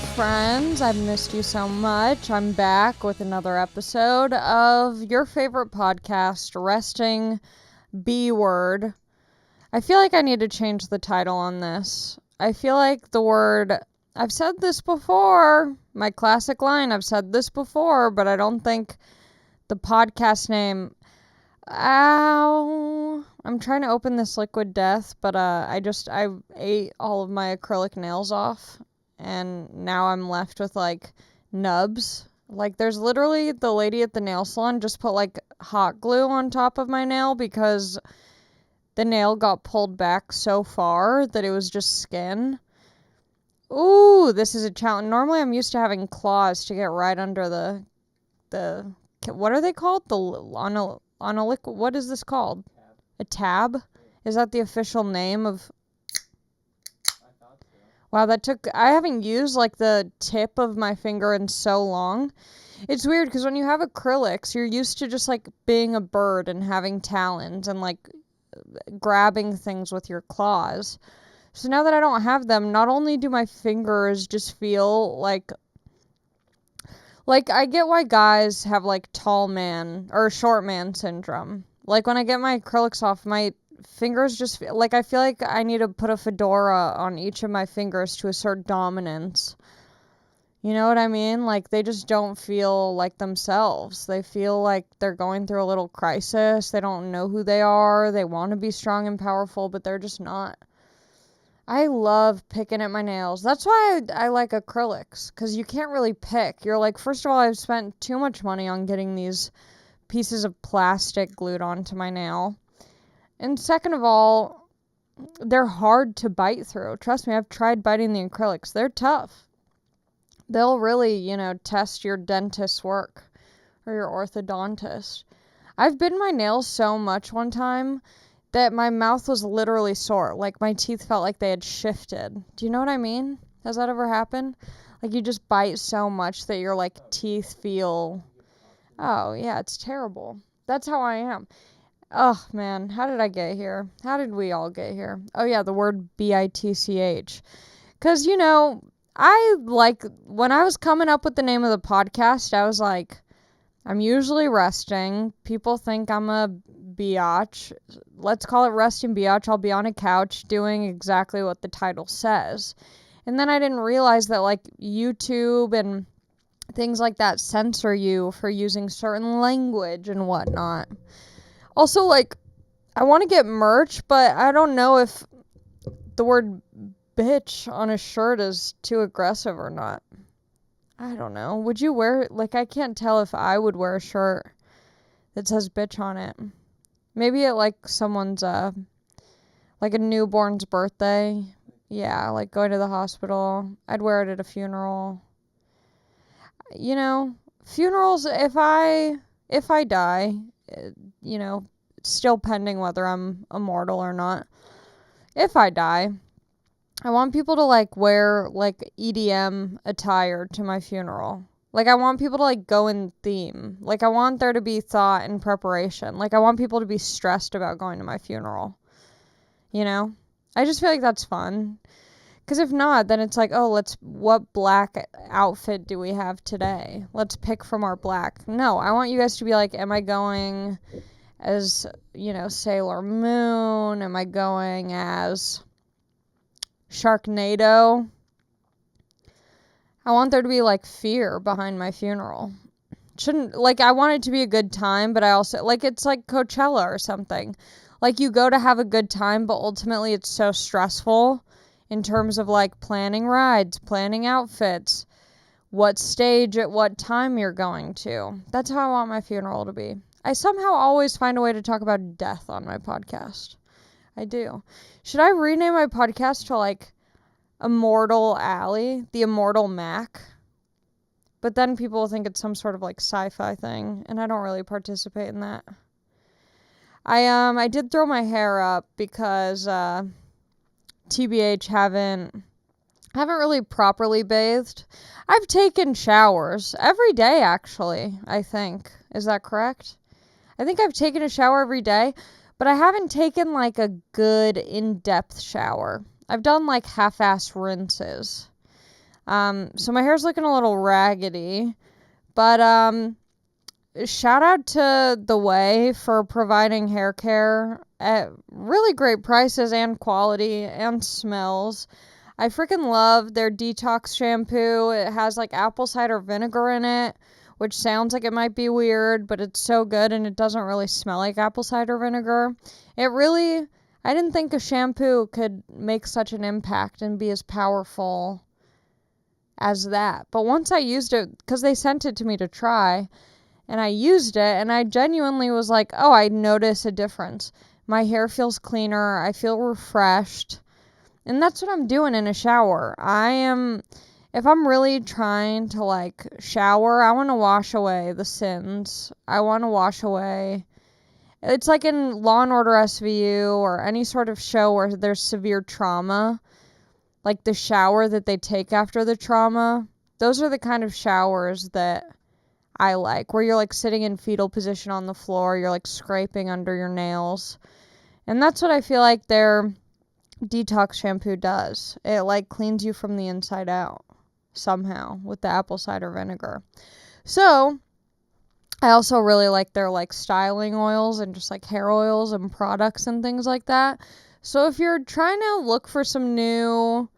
friends. I've missed you so much. I'm back with another episode of your favorite podcast, Resting B Word. I feel like I need to change the title on this. I feel like the word, I've said this before, my classic line, I've said this before, but I don't think the podcast name, I'm trying to open this Liquid Death, but I ate all of my acrylic nails off. And now I'm left with, like, nubs. Like, there's literally the lady at the nail salon just put, like, hot glue on top of my nail because the nail got pulled back so far that it was just skin. Ooh, this is a challenge. Normally I'm used to having claws to get right under the what are they called? On a liquid, what is this called? A tab? Is that the official name of... Wow, I haven't used, like, the tip of my finger in so long. It's weird, because when you have acrylics, you're used to just, like, being a bird and having talons and, like, grabbing things with your claws. So now that I don't have them, not only do my fingers just feel like, I get why guys have, like, tall man, or short man syndrome. Like, when I get my acrylics off, my fingers just feel like I feel like I need to put a fedora on each of my fingers to assert dominance. You know what I mean? Like, they just don't feel like themselves. They feel like they're going through a little crisis. They don't know who they are. They want to be strong and powerful, but they're just not. I love picking at my nails. That's why I like acrylics, because you can't really pick. You're like, first of all, I've spent too much money on getting these pieces of plastic glued onto my nail. And second of all, they're hard to bite through. Trust me, I've tried biting the acrylics. They're tough. They'll really, test your dentist's work or your orthodontist. I've bitten my nails so much one time that my mouth was literally sore. Like, my teeth felt like they had shifted. Do you know what I mean? Has that ever happened? Like, you just bite so much that your, like, teeth feel... Oh, yeah, it's terrible. That's how I am. Oh, man, how did I get here? How did we all get here? Oh, yeah, the word bitch. Because, when I was coming up with the name of the podcast, I was like, I'm usually resting. People think I'm a biatch. Let's call it resting biatch. I'll be on a couch doing exactly what the title says. And then I didn't realize that, like, YouTube and things like that censor you for using certain language and whatnot. Also, like, I want to get merch, but I don't know if the word bitch on a shirt is too aggressive or not. I don't know. Would you wear, like, I can't tell if I would wear a shirt that says bitch on it. Maybe at, like, someone's, like a newborn's birthday. Yeah, like going to the hospital. I'd wear it at a funeral. Funerals, if I die, still pending whether I'm immortal or not. If I die, I want people to, like, wear, like, EDM attire to my funeral. Like, I want people to, like, go in theme. Like, I want there to be thought and preparation. Like, I want people to be stressed about going to my funeral. I just feel like that's fun. Because if not, then it's like, oh, what black outfit do we have today? Let's pick from our black. No, I want you guys to be like, am I going as, Sailor Moon? Am I going as Sharknado? I want there to be, like, fear behind my funeral. I want it to be a good time, but I also, like, it's like Coachella or something. Like, you go to have a good time, but ultimately it's so stressful in terms of, like, planning rides, planning outfits, what stage at what time you're going to. That's how I want my funeral to be. I somehow always find a way to talk about death on my podcast. I do. Should I rename my podcast to, like, Immortal Alley, the Immortal Mac? But then people will think it's some sort of, like, sci-fi thing, and I don't really participate in that. I did throw my hair up because TBH haven't really properly bathed. I've taken showers every day, actually, I think. Is that correct? I think I've taken a shower every day, but I haven't taken, like, a good in-depth shower. I've done, like, half-ass rinses. So my hair's looking a little raggedy. But shout out to The Way for providing hair care at really great prices and quality and smells. I freaking love their detox shampoo. It has like apple cider vinegar in it, which sounds like it might be weird, but it's so good and it doesn't really smell like apple cider vinegar. I didn't think a shampoo could make such an impact and be as powerful as that. But once I used it, because they sent it to me to try, and I used it, and I genuinely was like, oh, I notice a difference. My hair feels cleaner. I feel refreshed. And that's what I'm doing in a shower. If I'm really trying to like shower, I want to wash away the sins. I want to wash away. It's like in Law and Order SVU or any sort of show where there's severe trauma, like the shower that they take after the trauma. Those are the kind of showers that I like, where you're like sitting in fetal position on the floor, you're like scraping under your nails. And that's what I feel like their detox shampoo does. It like cleans you from the inside out somehow with the apple cider vinegar. So I also really like their like styling oils and just like hair oils and products and things like that. So if you're trying to look for some new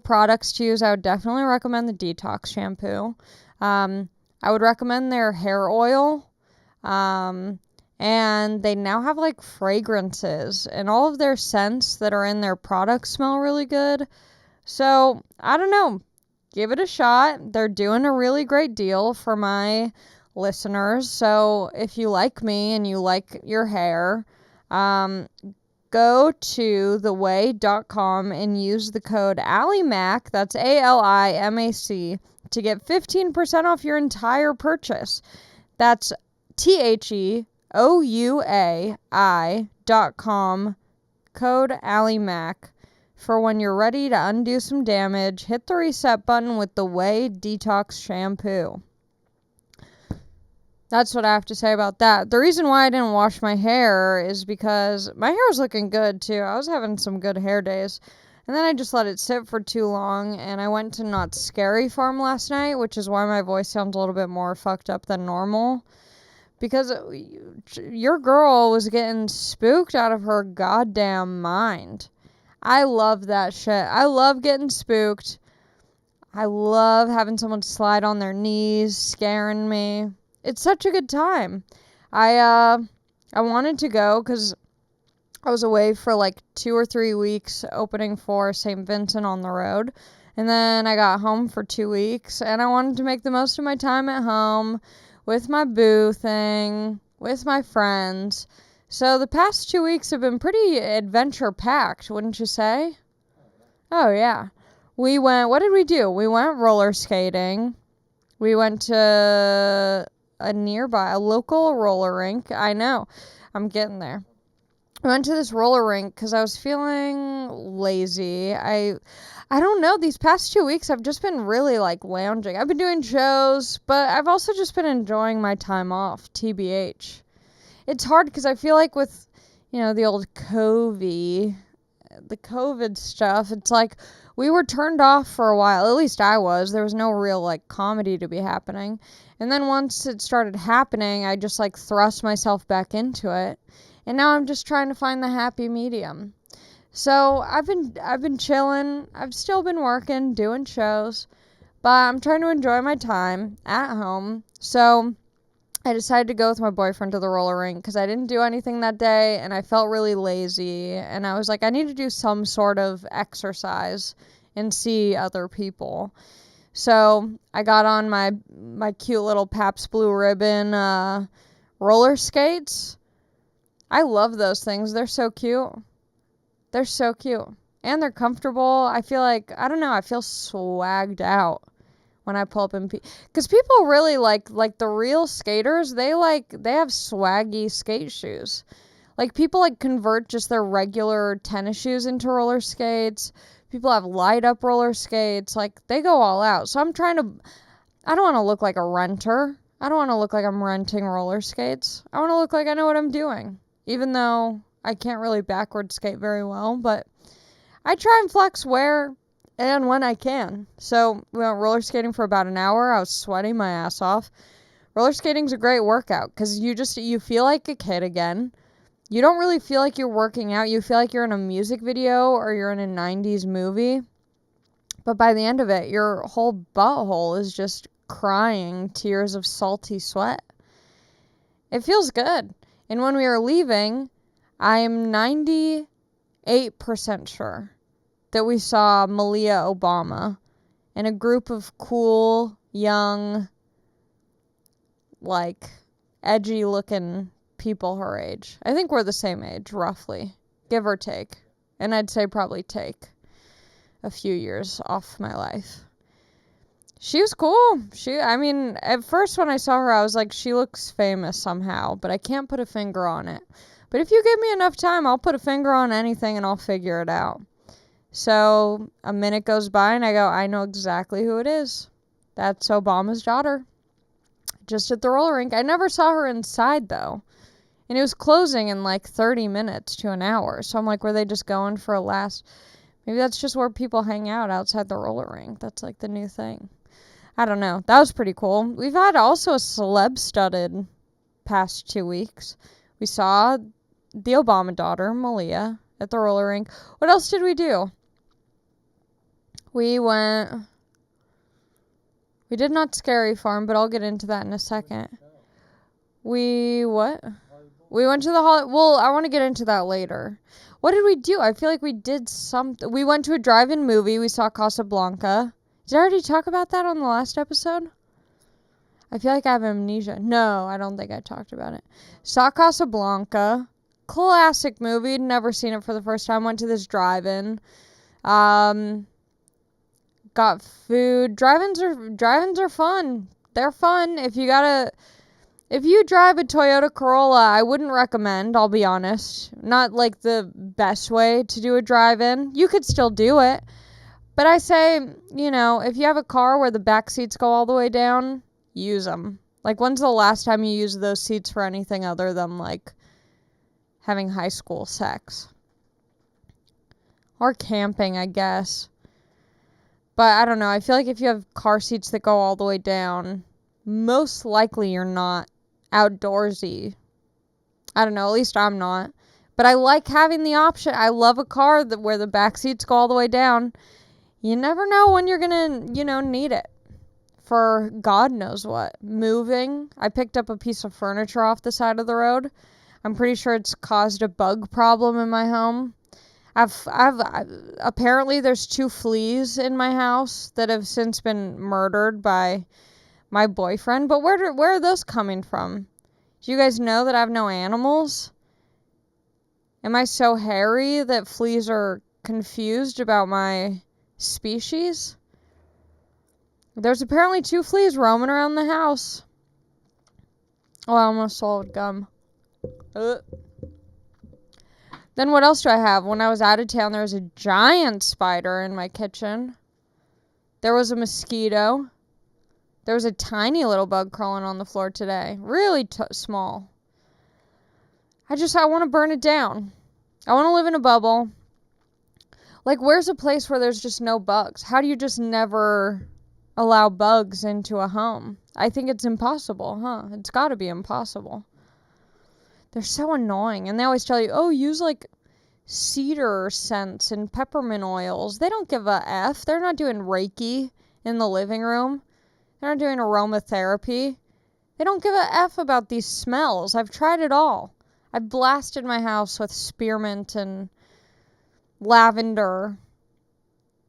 products to use, I would definitely recommend the detox shampoo. I would recommend their hair oil. And they now have like fragrances, and all of their scents that are in their products smell really good. So I don't know, give it a shot. They're doing a really great deal for my listeners. So if you like me and you like your hair, go to theway.com and use the code ALIMAC, that's ALIMAC, to get 15% off your entire purchase. That's TheOuai.com, code ALIMAC, for when you're ready to undo some damage. Hit the reset button with the Way Detox Shampoo. That's what I have to say about that. The reason why I didn't wash my hair is because my hair was looking good too. I was having some good hair days. And then I just let it sit for too long, and I went to Not Scary Farm last night, which is why my voice sounds a little bit more fucked up than normal. Because your girl was getting spooked out of her goddamn mind. I love that shit. I love getting spooked. I love having someone slide on their knees, scaring me. It's such a good time. I wanted to go because I was away for like 2 or 3 weeks opening for St. Vincent on the road. And then I got home for 2 weeks, and I wanted to make the most of my time at home with my boo thing, with my friends. So the past 2 weeks have been pretty adventure packed, wouldn't you say? Oh yeah. What did we do? We went roller skating. We went to a local roller rink. I know. I'm getting there. I went to this roller rink because I was feeling lazy. I don't know. These past 2 weeks, I've just been really like lounging. I've been doing shows, but I've also just been enjoying my time off, TBH. It's hard because I feel like with, the old the COVID stuff, it's like we were turned off for a while. At least I was. There was no real like comedy to be happening. And then once it started happening, I just like thrust myself back into it. And now I'm just trying to find the happy medium. So I've been chilling. I've still been working, doing shows, but I'm trying to enjoy my time at home. So I decided to go with my boyfriend to the roller rink because I didn't do anything that day and I felt really lazy. And I was like, I need to do some sort of exercise and see other people. So I got on my cute little Pabst Blue Ribbon roller skates. I love those things. They're so cute. They're so cute. And they're comfortable. I feel like, I don't know, I feel swagged out when I pull up in because people really like the real skaters, they have swaggy skate shoes. Like people like convert just their regular tennis shoes into roller skates. People have light up roller skates. Like they go all out. So I don't want to look like a renter. I don't want to look like I'm renting roller skates. I want to look like I know what I'm doing. Even though I can't really backward skate very well, but I try and flex where and when I can. So we went roller skating for about an hour. I was sweating my ass off. Roller skating's a great workout because you feel like a kid again. You don't really feel like you're working out. You feel like you're in a music video or you're in a 90s movie. But by the end of it, your whole butthole is just crying tears of salty sweat. It feels good. And when we were leaving, I'm 98% sure that we saw Malia Obama and a group of cool, young, like, edgy-looking people her age. I think we're the same age, roughly, give or take. And I'd say probably take a few years off my life. She was cool. At first when I saw her, I was like, she looks famous somehow, but I can't put a finger on it. But if you give me enough time, I'll put a finger on anything and I'll figure it out. So a minute goes by and I go, I know exactly who it is. That's Obama's daughter. Just at the roller rink. I never saw her inside though. And it was closing in like 30 minutes to an hour. So I'm like, were they just going for a last... Maybe that's just where people hang out outside the roller rink. That's like the new thing. I don't know. That was pretty cool. We've had also a celeb-studded past 2 weeks. We saw the Obama daughter, Malia, at the roller rink. What else did we do? We did not Scary Farm, but I'll get into that in a second. What? We went to the well, I want to get into that later. What did we do? I feel like we did something. We went to a drive-in movie. We saw Casablanca. Did I already talk about that on the last episode? I feel like I have amnesia. No, I don't think I talked about it. Saw Casablanca. Classic movie. Never seen it for the first time. Went to this drive-in. Got food. Drive-ins are fun. They're fun. If you drive a Toyota Corolla, I wouldn't recommend, I'll be honest. Not like the best way to do a drive-in. You could still do it. But I say, if you have a car where the back seats go all the way down, use them. Like, when's the last time you used those seats for anything other than, like, having high school sex? Or camping, I guess. But I don't know. I feel like if you have car seats that go all the way down, most likely you're not outdoorsy. I don't know, at least I'm not. But I like having the option. I love a car where the back seats go all the way down. You never know when you're gonna, need it. For God knows what. Moving. I picked up a piece of furniture off the side of the road. I'm pretty sure it's caused a bug problem in my home. Apparently there's 2 fleas in my house that have since been murdered by my boyfriend, but where are those coming from? Do you guys know that I have no animals? Am I so hairy that fleas are confused about my species? There's apparently 2 fleas roaming around the house. Oh, I almost swallowed gum. Then what else do I have? When I was out of town, there was a giant spider in my kitchen. There was a mosquito. There was a tiny little bug crawling on the floor today. Really small. I want to burn it down. I want to live in a bubble. Like, where's a place where there's just no bugs? How do you just never allow bugs into a home? I think it's impossible, huh? It's got to be impossible. They're so annoying. And they always tell you, oh, use, like, cedar scents and peppermint oils. They don't give a F. They're not doing Reiki in the living room. They're not doing aromatherapy. They don't give a F about these smells. I've tried it all. I've blasted my house with spearmint and lavender.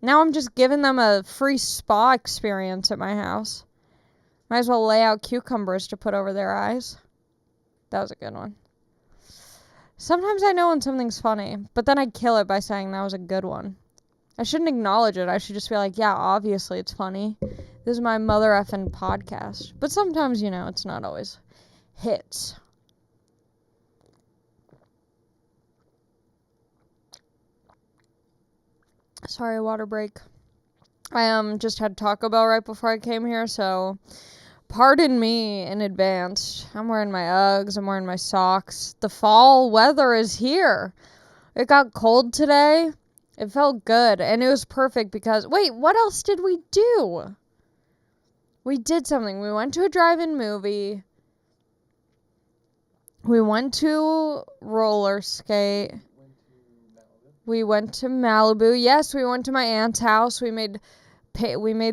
Now I'm just giving them a free spa experience at my house. Might as well lay out cucumbers to put over their eyes. That was a good one. Sometimes I know when something's funny, but then I kill it by saying that was a good one. I shouldn't acknowledge it. I should just be like, yeah, obviously it's funny. This is my mother effing podcast. But sometimes, it's not always hits. Sorry, water break. I just had Taco Bell right before I came here, so pardon me in advance. I'm wearing my Uggs. I'm wearing my socks. The fall weather is here. It got cold today. It felt good, and it was perfect because, wait, what else did we do? We did something. We went to a drive-in movie. We went to roller skate. We went to Malibu. Yes, we went to my aunt's house. We made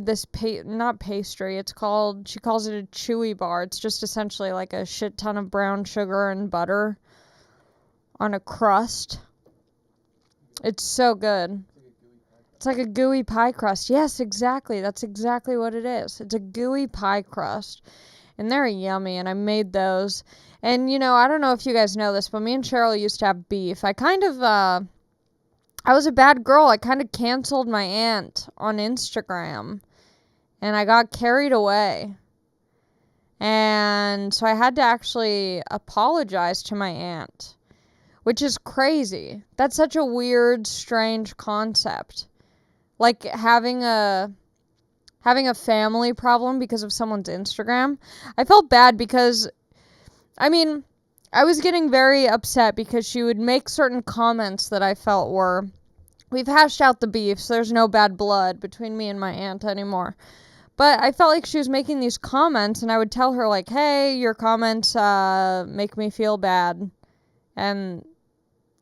this not pastry. It's called, she calls it a chewy bar. It's just essentially like a shit ton of brown sugar and butter on a crust. It's so good. It's like a gooey pie crust. Yes, exactly. That's exactly what it is. It's a gooey pie crust. And they're yummy, and I made those. And, I don't know if you guys know this, but me and Cheryl used to have beef. I was a bad girl. I kind of canceled my aunt on Instagram, and I got carried away. And so I had to actually apologize to my aunt, which is crazy. That's such a weird, strange concept. Like having a family problem because of someone's Instagram. I felt bad because, I was getting very upset because she would make certain comments that I felt were, we've hashed out the beef, so there's no bad blood between me and my aunt anymore. But I felt like she was making these comments, and I would tell her, like, hey, your comments make me feel bad. And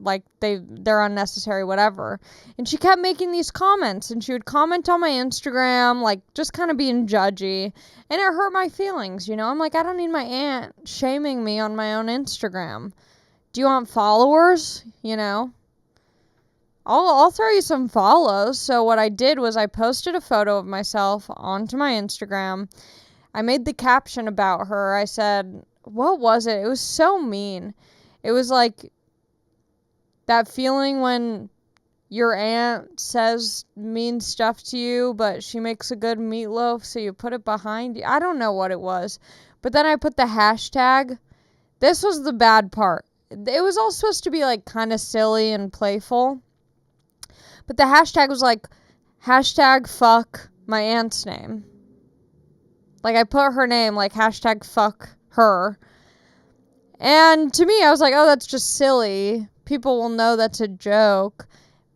like they're unnecessary, whatever. And she kept making these comments, and she would comment on my Instagram, like just kind of being judgy, and it hurt my feelings. I'm like, I don't need my aunt shaming me on my own Instagram. Do you want followers? I'll throw you some follows. So what I did was I posted a photo of myself onto my Instagram. I made the caption about her. I said, what was it? It was so mean. It was like that feeling when your aunt says mean stuff to you, but she makes a good meatloaf, so you put it behind you. I don't know what it was. But then I put the hashtag. This was the bad part. It was all supposed to be like kind of silly and playful. But the hashtag was like, hashtag fuck my aunt's name. Like I put her name, like hashtag fuck her. And to me, I was like, oh, that's just silly. People will know that's a joke.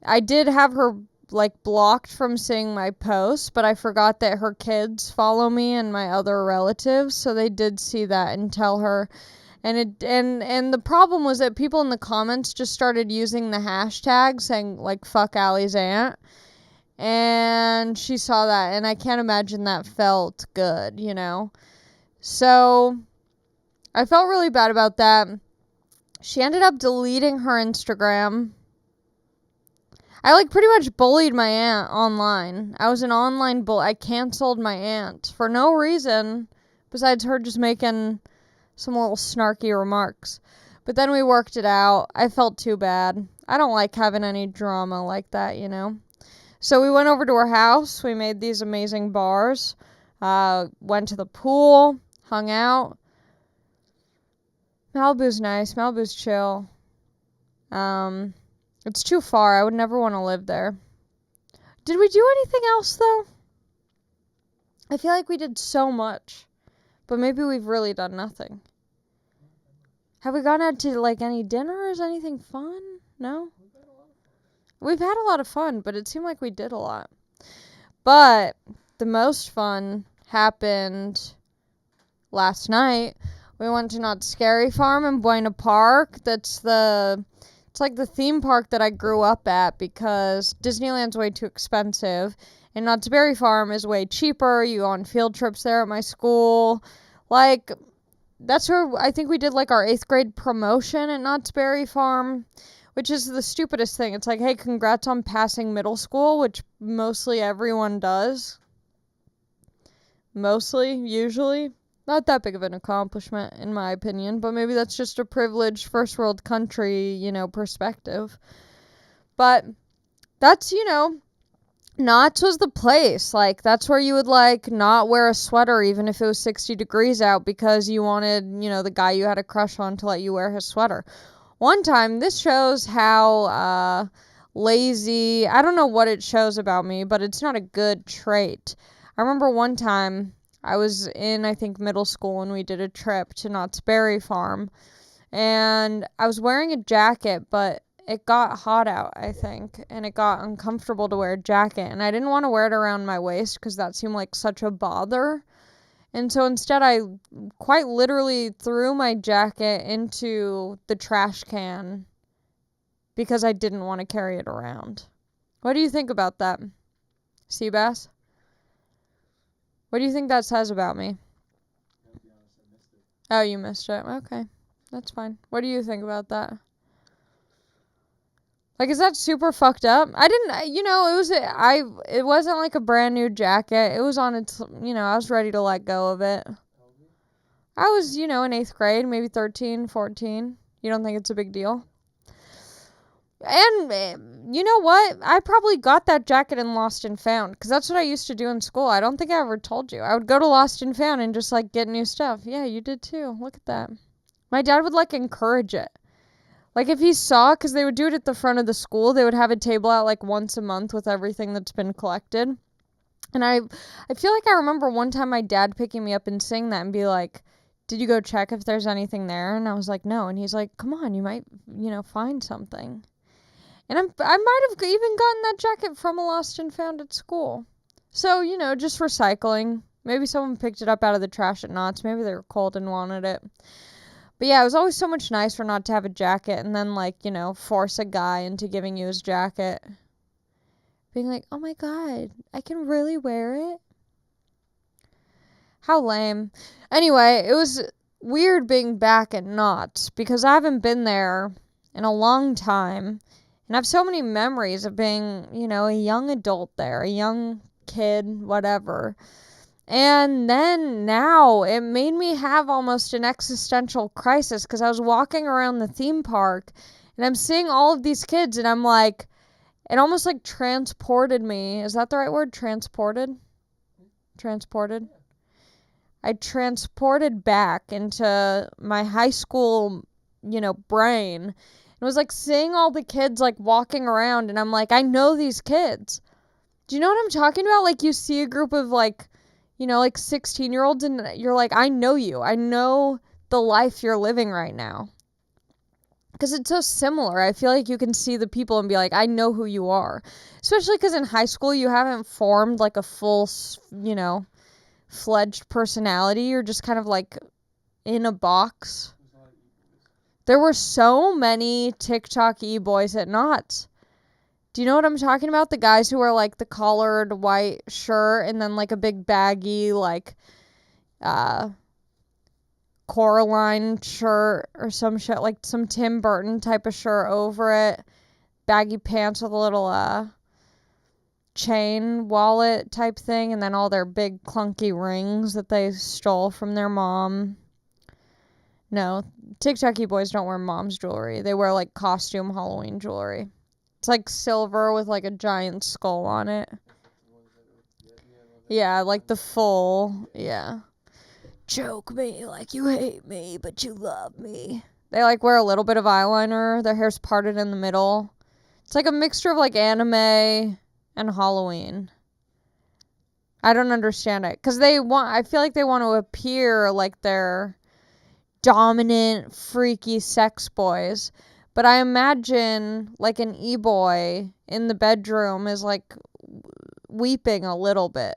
I did have her like blocked from seeing my posts, but I forgot that her kids follow me and my other relatives, so they did see that and tell her. And the problem was that people in the comments just started using the hashtag saying like fuck Allie's aunt. And she saw that, and I can't imagine that felt good, So I felt really bad about that. She ended up deleting her Instagram. I pretty much bullied my aunt online. I was an online bully. I canceled my aunt for no reason besides her just making some little snarky remarks. But then we worked it out. I felt too bad. I don't like having any drama like that, So we went over to her house. We made these amazing bars. Went to the pool. Hung out. Malibu's nice. Malibu's chill. It's too far. I would never want to live there. Did we do anything else, though? I feel like we did so much. But maybe we've really done nothing. Have we gone out to, any dinners? Anything fun? No? We've had a lot of fun, but it seemed like we did a lot. But the most fun happened last night. We went to Not Scary Farm in Buena Park. It's like the theme park that I grew up at because Disneyland's way too expensive. And Knott's Berry Farm is way cheaper. You go on field trips there at my school. That's where I think we did our 8th grade promotion at Knott's Berry Farm, which is the stupidest thing. It's like, hey, congrats on passing middle school, which mostly everyone does. Mostly, usually. Not that big of an accomplishment, in my opinion, but maybe that's just a privileged first world country, perspective. But that's, Knott's was the place. That's where you would, not wear a sweater even if it was 60 degrees out because you wanted, the guy you had a crush on to let you wear his sweater. One time, this shows how lazy, I don't know what it shows about me, but it's not a good trait. I remember one time I was in, I think, middle school and we did a trip to Knott's Berry Farm. And I was wearing a jacket, but it got hot out, I think, and it got uncomfortable to wear a jacket, and I didn't want to wear it around my waist because that seemed like such a bother. And so instead, I quite literally threw my jacket into the trash can because I didn't want to carry it around. What do you think about that, Seabass? What do you think that says about me? Oh, you missed it. Okay, that's fine. What do you think about that? Like, is that super fucked up? I didn't, it wasn't like a brand new jacket. It was on its, I was ready to let go of it. I was, in 8th grade, maybe 13, 14. You don't think it's a big deal? And you know what? I probably got that jacket in Lost and Found because that's what I used to do in school. I don't think I ever told you. I would go to Lost and Found and just like get new stuff. Yeah, you did too. Look at that. My dad would like encourage it. Like if he saw, because they would do it at the front of the school, they would have a table out like once a month with everything that's been collected. And I feel like I remember one time my dad picking me up and saying that and be like, did you go check if there's anything there? And I was like, no. And he's like, come on, you might, find something. And I might have even gotten that jacket from a Lost and Found at school. So, just recycling. Maybe someone picked it up out of the trash at Knott's. Maybe they were cold and wanted it. But yeah, it was always so much nicer not to have a jacket and then, like, force a guy into giving you his jacket. Being like, oh my god, I can really wear it? How lame. Anyway, it was weird being back at Knott's because I haven't been there in a long time. And I have so many memories of being, a young adult there, a young kid, whatever. And then now it made me have almost an existential crisis because I was walking around the theme park and I'm seeing all of these kids and I'm like, it almost like transported me. Is that the right word? Transported? Transported? I transported back into my high school, brain. It was like seeing all the kids like walking around and I'm like, I know these kids. Do you know what I'm talking about? Like you see a group of like 16-year-olds and you're like, I know you. I know the life you're living right now. Because it's so similar. I feel like you can see the people and be like, I know who you are. Especially because in high school you haven't formed like a full, fledged personality. You're just kind of like in a box. There were so many TikTok e-boys at Knott's. Do you know what I'm talking about? The guys who wear like the collared white shirt and then like a big baggy like Coraline shirt or some shit, like some Tim Burton type of shirt over it. Baggy pants with a little chain wallet type thing, and then all their big clunky rings that they stole from their mom. No, TikTok boys don't wear mom's jewelry. They wear like costume Halloween jewelry. It's like silver with like a giant skull on it. Yeah, like the full, yeah. Joke me like you hate me, but you love me. They like wear a little bit of eyeliner. Their hair's parted in the middle. It's like a mixture of like anime and Halloween. I don't understand it. Because I feel like they want to appear like they're dominant, freaky sex boys. But I imagine like an e-boy in the bedroom is like weeping a little bit.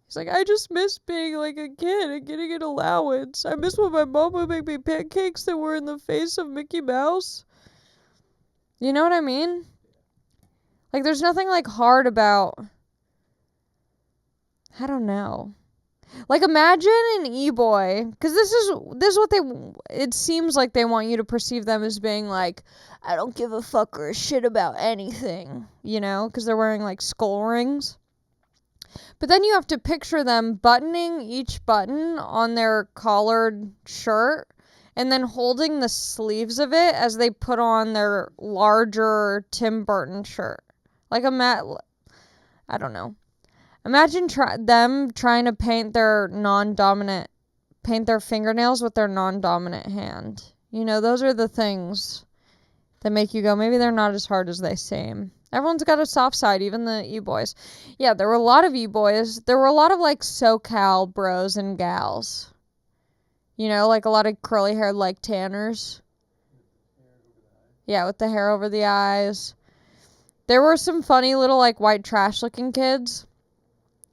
He's like, I just miss being like a kid and getting an allowance. I miss when my mom would make me pancakes that were in the face of Mickey Mouse. You know what I mean? Like there's nothing like hard about, I don't know. Like imagine an e-boy, because this is what it seems like they want you to perceive them as being like, I don't give a fuck or a shit about anything, because they're wearing like skull rings. But then you have to picture them buttoning each button on their collared shirt and then holding the sleeves of it as they put on their larger Tim Burton shirt. Like I don't know. Imagine them trying to paint their fingernails with their non-dominant hand. Those are the things that make you go, maybe they're not as hard as they seem. Everyone's got a soft side, even the e-boys. Yeah, there were a lot of e-boys. There were a lot of, like, SoCal bros and gals. Like a lot of curly-haired, like, tanners. Yeah, with the hair over the eyes. There were some funny little, like, white trash looking kids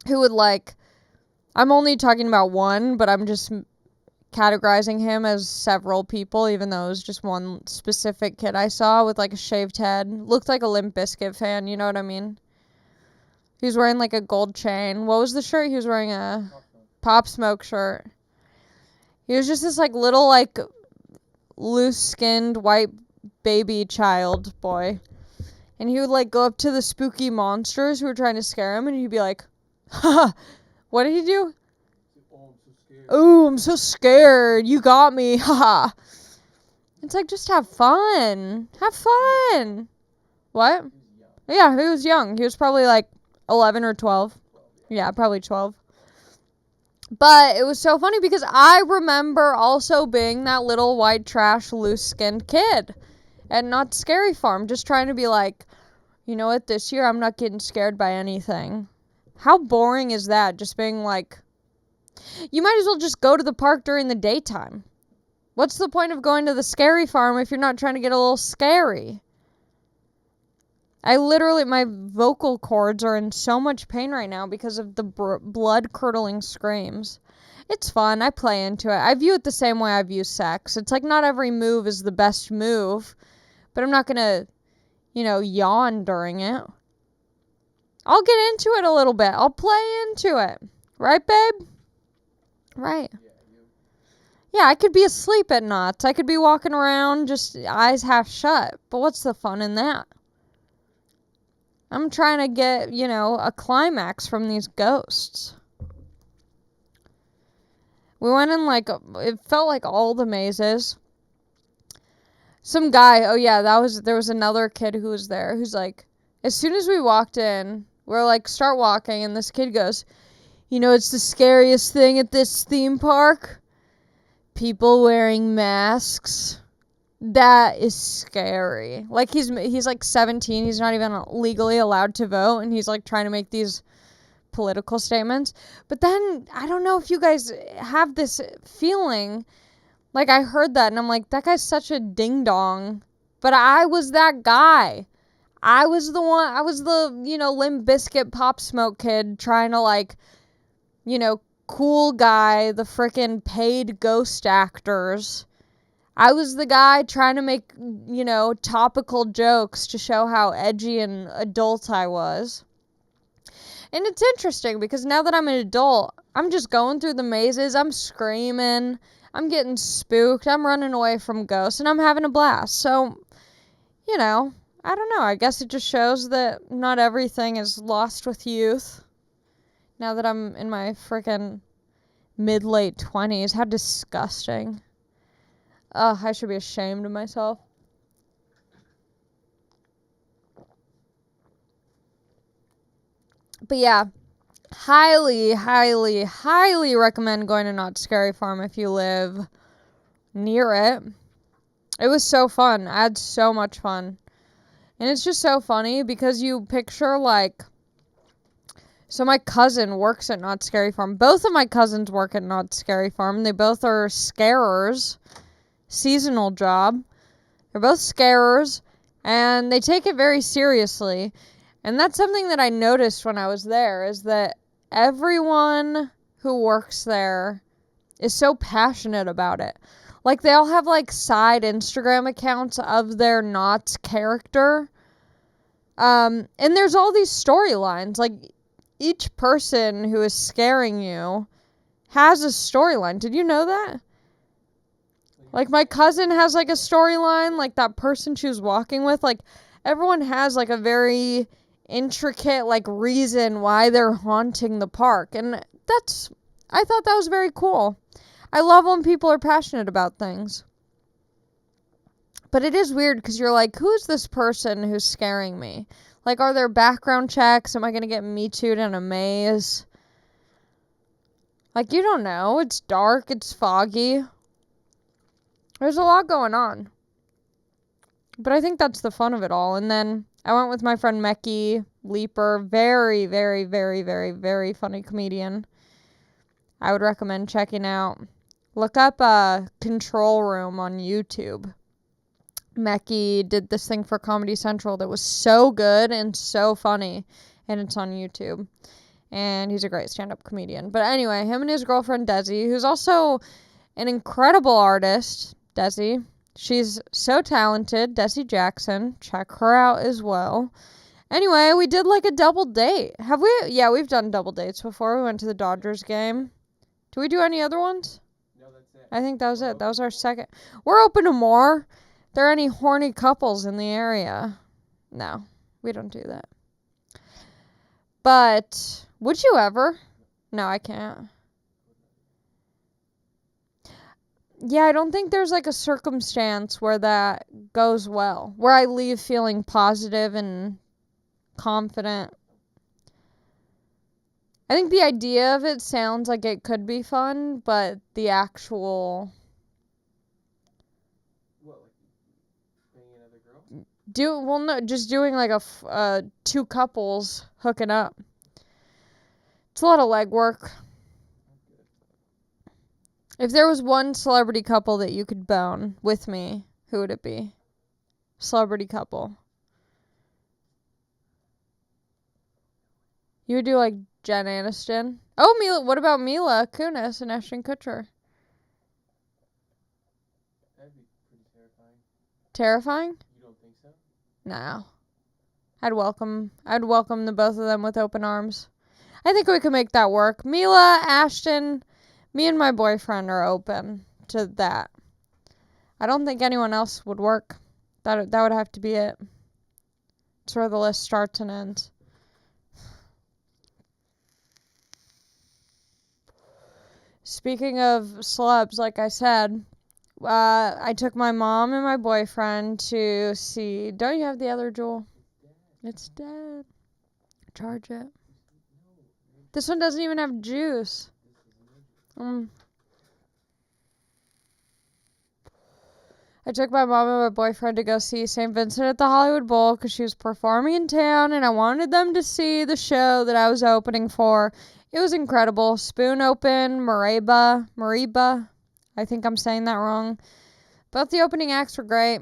who would, like, I'm only talking about one, but I'm just categorizing him as several people, even though it was just one specific kid I saw with, like, a shaved head. Looked like a Limp Bizkit fan, you know what I mean? He was wearing, like, a gold chain. What was the shirt? He was wearing a Pop Smoke shirt. He was just this, like, little, like, loose-skinned white baby child boy. And he would, like, go up to the spooky monsters who were trying to scare him, and he'd be like, haha, what did he do? Oh, I'm so scared. You got me. Haha. It's like, just have fun. Have fun. What? Yeah, he was young. He was probably like 11 or 12. Yeah, probably 12. But it was so funny because I remember also being that little white trash loose-skinned kid at Not Scary Farm, just trying to be like, you know what, this year I'm not getting scared by anything. How boring is that? Just being like, you might as well just go to the park during the daytime. What's the point of going to the scary farm if you're not trying to get a little scary? I literally, my vocal cords are in so much pain right now because of the blood-curdling screams. It's fun. I play into it. I view it the same way I view sex. It's like not every move is the best move, but I'm not going to, yawn during it. I'll get into it a little bit. I'll play into it. Right, babe? Right. Yeah, I could be asleep at knots. I could be walking around just eyes half shut. But what's the fun in that? I'm trying to get, a climax from these ghosts. We went in it felt like all the mazes. Some guy, there was another kid who was there who's like, as soon as we walked in, we're like, start walking, and this kid goes, it's the scariest thing at this theme park? People wearing masks. That is scary. Like, he's like 17. He's not even legally allowed to vote, and he's like trying to make these political statements. But then I don't know if you guys have this feeling. Like, I heard that, and I'm like, that guy's such a ding dong. But I was that guy. I was the Limp Bizkit Pop Smoke kid trying to cool guy the frickin' paid ghost actors. I was the guy trying to make, topical jokes to show how edgy and adult I was. And it's interesting because now that I'm an adult, I'm just going through the mazes, I'm screaming, I'm getting spooked, I'm running away from ghosts, and I'm having a blast. So, I don't know. I guess it just shows that not everything is lost with youth. Now that I'm in my frickin' mid-late 20s, how disgusting. Ugh, I should be ashamed of myself. But yeah, highly, highly, highly recommend going to Not Scary Farm if you live near it. It was so fun. I had so much fun. And it's just so funny because you picture so my cousin works at Not Scary Farm. Both of my cousins work at Not Scary Farm. They both are scarers. Seasonal job. They're both scarers, and they take it very seriously. And that's something that I noticed when I was there, is that everyone who works there is so passionate about it. Like, they all have side Instagram accounts of their Knott's character. And there's all these storylines. Like, each person who is scaring you has a storyline. Did you know that? Like, my cousin has a storyline, like that person she was walking with. Like, everyone has a very intricate reason why they're haunting the park. And I thought that was very cool. I love when people are passionate about things. But it is weird because you're like, who's this person who's scaring me? Like, are there background checks? Am I going to get Me Too'd in a maze? You don't know. It's dark. It's foggy. There's a lot going on. But I think that's the fun of it all. And then I went with my friend Mecky Leaper. Very, very, very, very, very funny comedian. I would recommend checking out. Look up Control Room on YouTube. Mecky did this thing for Comedy Central that was so good and so funny, and it's on YouTube. And he's a great stand-up comedian. But anyway, him and his girlfriend Desi, who's also an incredible artist, Desi. She's so talented, Desi Jackson. Check her out as well. Anyway, we did like a double date. Have we? Yeah, we've done double dates before. We went to the Dodgers game. Do we do any other ones? No, that's it. I think that was it. That was our second. We're open to more. There are any horny couples in the area? No, we don't do that. But would you ever? No, I can't. Yeah, I don't think there's like a circumstance where that goes well, where I leave feeling positive and confident. I think the idea of it sounds like it could be fun, but the actual What, like banging another girl? just doing like two couples hooking up. It's a lot of legwork. If there was one celebrity couple that you could bone with me, who would it be? Celebrity couple. You would do like Jen Aniston. Oh, Mila. What about Mila Kunis and Ashton Kutcher? That'd be pretty terrifying. Terrifying? You don't think so? No. I'd welcome the both of them with open arms. I think we could make that work. Mila, Ashton, me and my boyfriend are open to that. I don't think anyone else would work. That would have to be it. It's where the list starts and ends. Speaking of celebs, like I said, I took my mom and my boyfriend to see... Don't you have the other Jewel? It's dead. Charge it. This one doesn't even have juice. I took my mom and my boyfriend to go see St. Vincent at the Hollywood Bowl because she was performing in town, and I wanted them to see the show that I was opening for. It was incredible. Spoon opened, Mariba. I think I'm saying that wrong. Both the opening acts were great.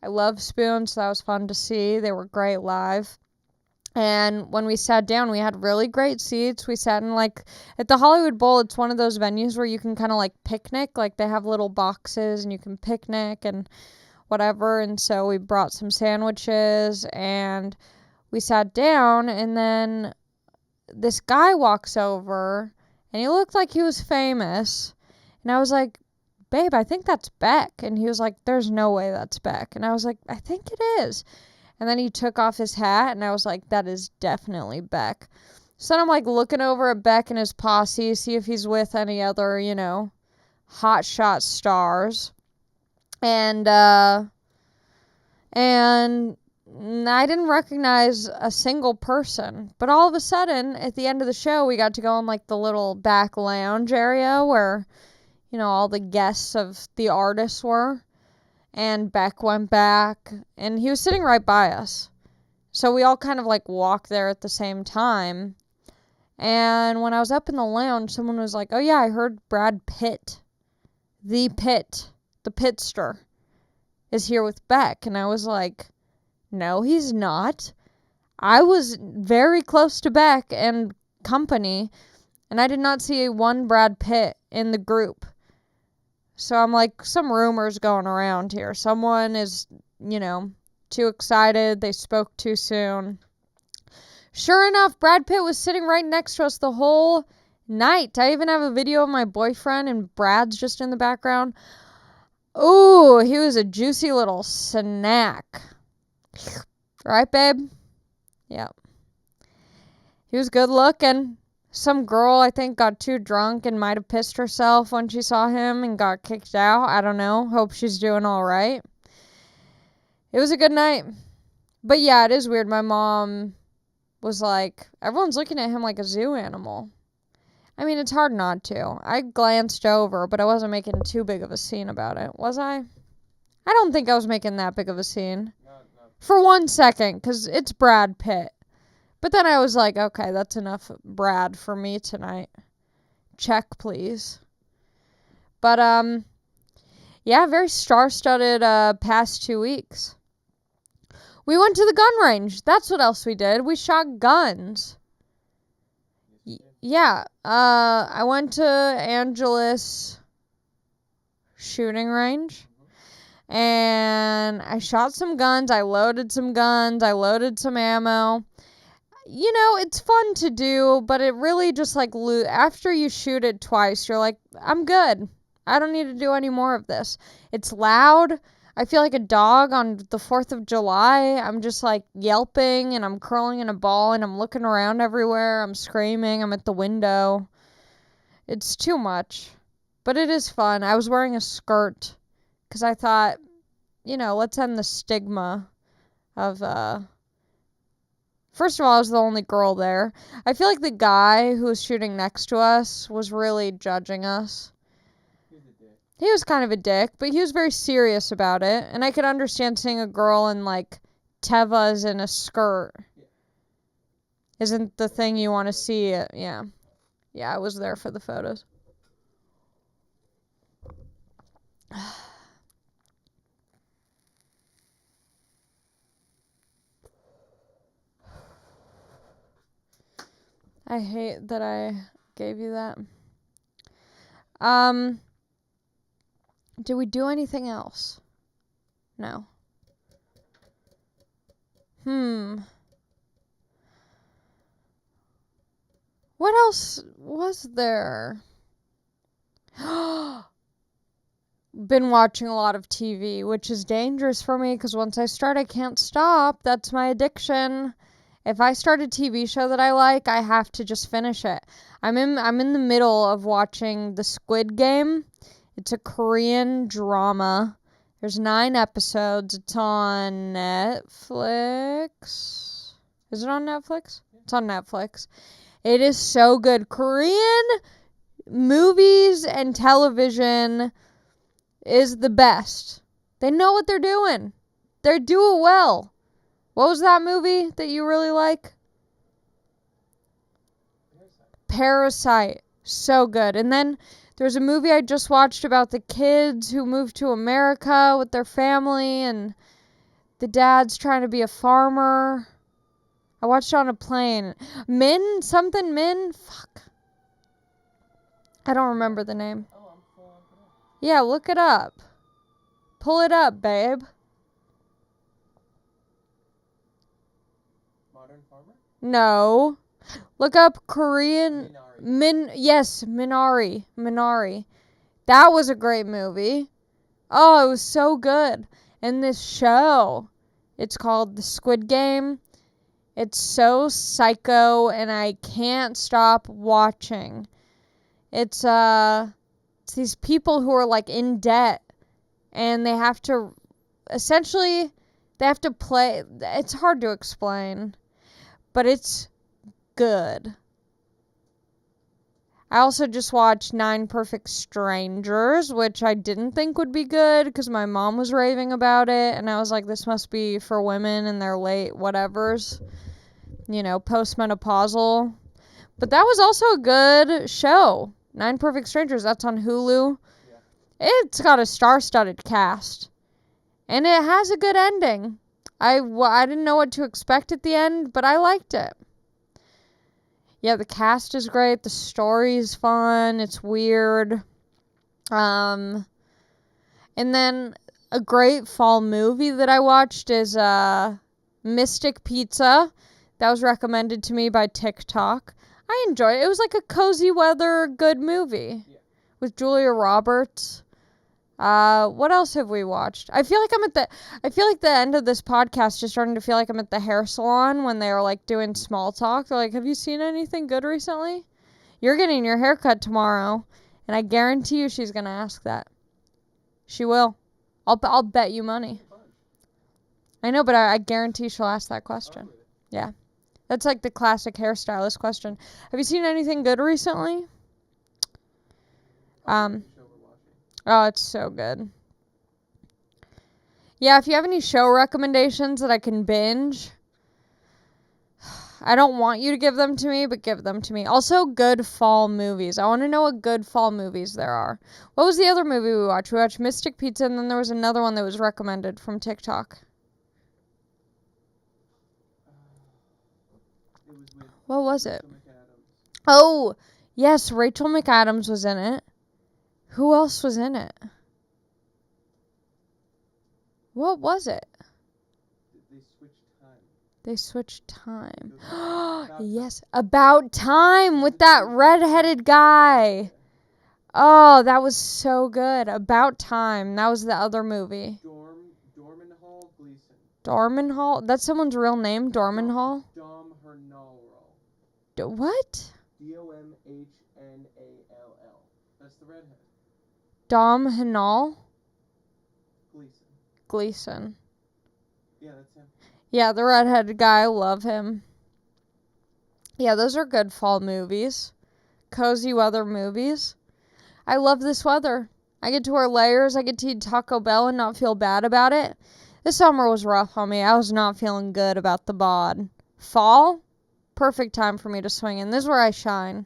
I love Spoon, so that was fun to see. They were great live. And when we sat down, we had really great seats. We sat in at the Hollywood Bowl, it's one of those venues where you can kind of like picnic. Like they have little boxes and you can picnic and whatever. And so we brought some sandwiches and we sat down, and then this guy walks over and he looked like he was famous. And I was like, babe, I think that's Beck. And he was like, there's no way that's Beck. And I was like, I think it is. And then he took off his hat, and I was like, that is definitely Beck. So then I'm like looking over at Beck and his posse, see if he's with any other, hotshot stars. And I didn't recognize a single person. But all of a sudden, at the end of the show, we got to go in like the little back lounge area where, all the guests of the artists were. And Beck went back, and he was sitting right by us. So we all kind of like walked there at the same time. And when I was up in the lounge, someone was like, oh yeah, I heard Brad Pitt, the Pitster, is here with Beck. And I was like, no, he's not. I was very close to Beck and company, and I did not see one Brad Pitt in the group. So I'm like, some rumors going around here. Someone is, too excited. They spoke too soon. Sure enough, Brad Pitt was sitting right next to us the whole night. I even have a video of my boyfriend, and Brad's just in the background. Ooh, he was a juicy little snack. Right, babe? Yep. He was good looking. Some girl, I think, got too drunk and might have pissed herself when she saw him and got kicked out. I don't know. Hope she's doing all right. It was a good night. But yeah, it is weird. My mom was like, everyone's looking at him like a zoo animal. I mean, it's hard not to. I glanced over, but I wasn't making too big of a scene about it. Was I? I don't think I was making that big of a scene. No. For 1 second, because it's Brad Pitt. But then I was like, okay, that's enough Brad for me tonight. Check, please. But, Yeah, very star-studded past 2 weeks. We went to the gun range. That's what else we did. We shot guns. Yeah. I went to Angeles shooting range. And I shot some guns. I loaded some guns. I loaded some ammo. You know, it's fun to do, but it really just like after you shoot it twice, you're like, I'm good. I don't need to do any more of this. It's loud. I feel like a dog on the 4th of July. I'm just like yelping and I'm curling in a ball and I'm looking around everywhere. I'm screaming. I'm at the window. It's too much, but it is fun. I was wearing a skirt because I thought, you know, let's end the stigma of, first of all, I was the only girl there. I feel like the guy who was shooting next to us was really judging us. He was kind of a dick, but he was very serious about it. And I could understand seeing a girl in, like, Tevas in a skirt. Isn't the thing you want to see. Yeah. Yeah, I was there for the photos. I hate that I gave you that. Did we do anything else? No. What else was there? Been watching a lot of TV, which is dangerous for me because once I start, I can't stop. That's my addiction. If I start a TV show that I like, I have to just finish it. I'm in the middle of watching The Squid Game. It's a Korean drama. There's 9 episodes. It's on Netflix. Is it on Netflix? It's on Netflix. It is so good. Korean movies and television is the best. They know what they're doing. They do it well. What was that movie that you really like? Parasite. So good. And then there's a movie I just watched about the kids who moved to America with their family and the dad's trying to be a farmer. I watched it on a plane. Min? Something Min? Fuck. I don't remember the name. Yeah, look it up. Pull it up, babe. Modern Farmer? No. Look up Korean. Minari. Minari. That was a great movie. Oh, it was so good. And this show, it's called The Squid Game. It's so psycho and I can't stop watching. It's these people who are like in debt and they have to essentially play. It's hard to explain, but it's good. I also just watched 9 Perfect Strangers, which I didn't think would be good because my mom was raving about it and I was like, this must be for women in their late whatevers, you know, postmenopausal. But that was also a good show. 9 Perfect Strangers, that's on Hulu. Yeah. It's got a star-studded cast. And it has a good ending. I didn't know what to expect at the end, but I liked it. Yeah, the cast is great. The story is fun. It's weird. And then a great fall movie that I watched is Mystic Pizza. That was recommended to me by TikTok. I enjoyed it. It was like a cozy weather good movie with Julia Roberts. What else have we watched? I feel like the end of this podcast is starting to feel like I'm at the hair salon when they're like doing small talk. They're like, have you seen anything good recently? You're getting your hair cut tomorrow. And I guarantee you she's going to ask that. She will. I'll bet you money. I know, but I guarantee she'll ask that question. Yeah. That's like the classic hairstylist question. Have you seen anything good recently? Oh, it's so good. Yeah, if you have any show recommendations that I can binge. I don't want you to give them to me, but give them to me. Also, good fall movies. I want to know what good fall movies there are. What was the other movie we watched? We watched Mystic Pizza, and then there was another one that was recommended from TikTok. What was it? Oh, yes, Rachel McAdams was in it. Who else was in it? What was it? They switched time. Yes, About Time with that redheaded guy. Oh, that was so good. About Time. That was the other movie. Dormanhall Gleeson. Dormanhall? That's someone's real name, Dormanhall? Dom Hernall. What? Domhnall. That's the redhead. Dom Hernall? Gleeson. Yeah, that's him. Yeah, the redheaded guy. I love him. Yeah, those are good fall movies. Cozy weather movies. I love this weather. I get to wear layers. I get to eat Taco Bell and not feel bad about it. This summer was rough on me. I was not feeling good about the bod. Fall? Perfect time for me to swing in. This is where I shine.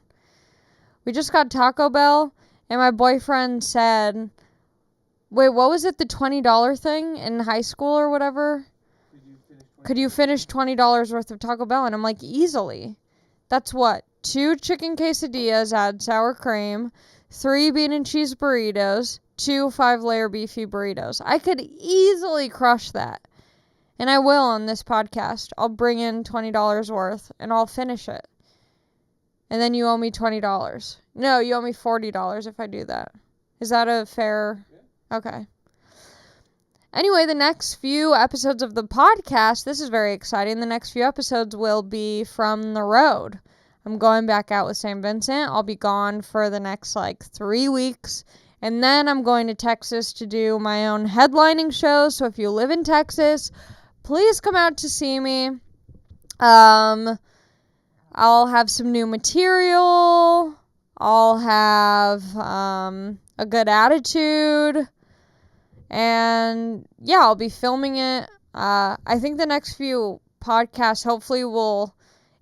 We just got Taco Bell, and my boyfriend said, wait, what was it? The $20 thing in high school or whatever? Could you finish $20 worth of Taco Bell? And I'm like, easily. That's what? 2 chicken quesadillas, add sour cream, 3 bean and cheese burritos, 2 5-layer beefy burritos. I could easily crush that. And I will on this podcast. I'll bring in $20 worth and I'll finish it. And then you owe me $20. No, you owe me $40 if I do that. Is that a fair? Yeah. Okay. Anyway, the next few episodes of the podcast, this is very exciting. The next few episodes will be from the road. I'm going back out with St. Vincent. I'll be gone for the next 3 weeks. And then I'm going to Texas to do my own headlining shows. So if you live in Texas, please come out to see me. I'll have some new material. I'll have a good attitude. And yeah, I'll be filming it. I think the next few podcasts hopefully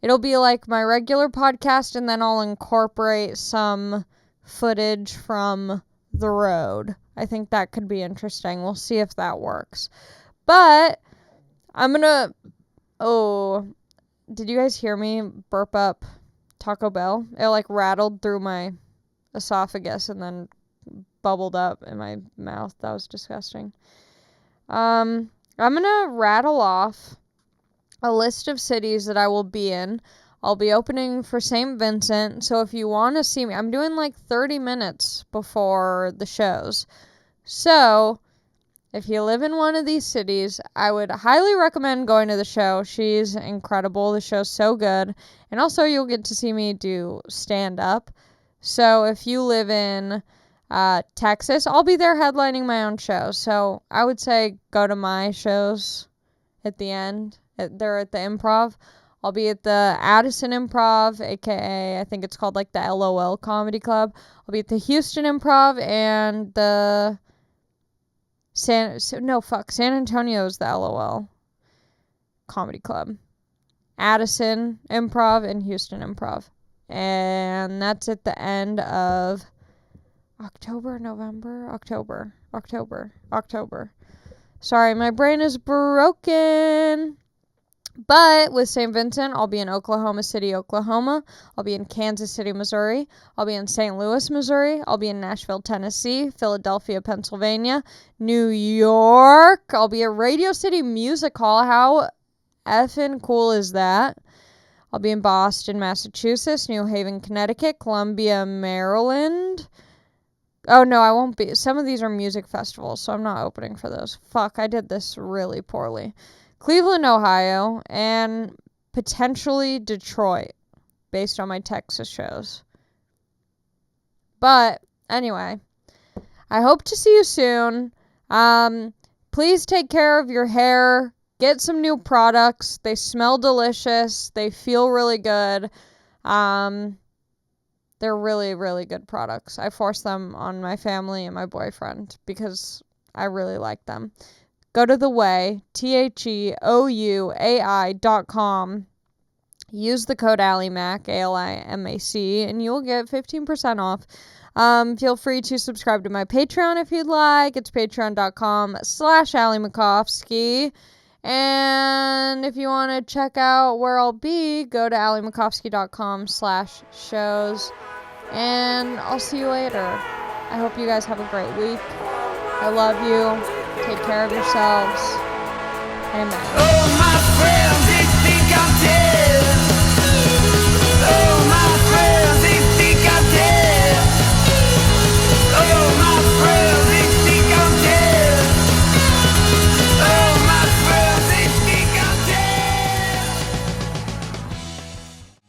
it'll be like my regular podcast, and then I'll incorporate some footage from the road. I think that could be interesting. We'll see if that works. But I'm gonna... Oh, did you guys hear me burp up Taco Bell? It rattled through my esophagus and then bubbled up in my mouth. That was disgusting. I'm gonna rattle off a list of cities that I will be in. I'll be opening for St. Vincent, so if you want to see me, I'm doing 30 minutes before the shows. So if you live in one of these cities, I would highly recommend going to the show. She's incredible. The show's so good. And also you'll get to see me do stand-up. So if you live in Texas, I'll be there headlining my own show. So I would say go to my shows at the end. They're at the Improv. I'll be at the Addison Improv, aka I think it's called the LOL Comedy Club. I'll be at the Houston Improv and the San Antonio is the LOL Comedy Club. Addison Improv and Houston Improv. And that's at the end of October. Sorry, my brain is broken. But with St. Vincent, I'll be in Oklahoma City, Oklahoma. I'll be in Kansas City, Missouri. I'll be in St. Louis, Missouri. I'll be in Nashville, Tennessee, Philadelphia, Pennsylvania, New York. I'll be at Radio City Music Hall. How effing cool is that? I'll be in Boston, Massachusetts, New Haven, Connecticut, Columbia, Maryland. Oh, no, I won't be. Some of these are music festivals, so I'm not opening for those. Fuck, I did this really poorly. Cleveland, Ohio, and potentially Detroit, based on my Texas shows. But anyway, I hope to see you soon. Please take care of your hair. Get some new products. They smell delicious. They feel really good. They're really, really good products. I force them on my family and my boyfriend because I really like them. Go to TheOuai.com use the code ALIMAC, ALIMAC, and you'll get 15% off. Feel free to subscribe to my Patreon if you'd like. It's patreon.com/AllieMakovsky. And if you want to check out where I'll be, go to AllieMakovsky.com/shows. And I'll see you later. I hope you guys have a great week. I love you. Take care of yourselves. Amen. Oh, my friends, they think I'm dead.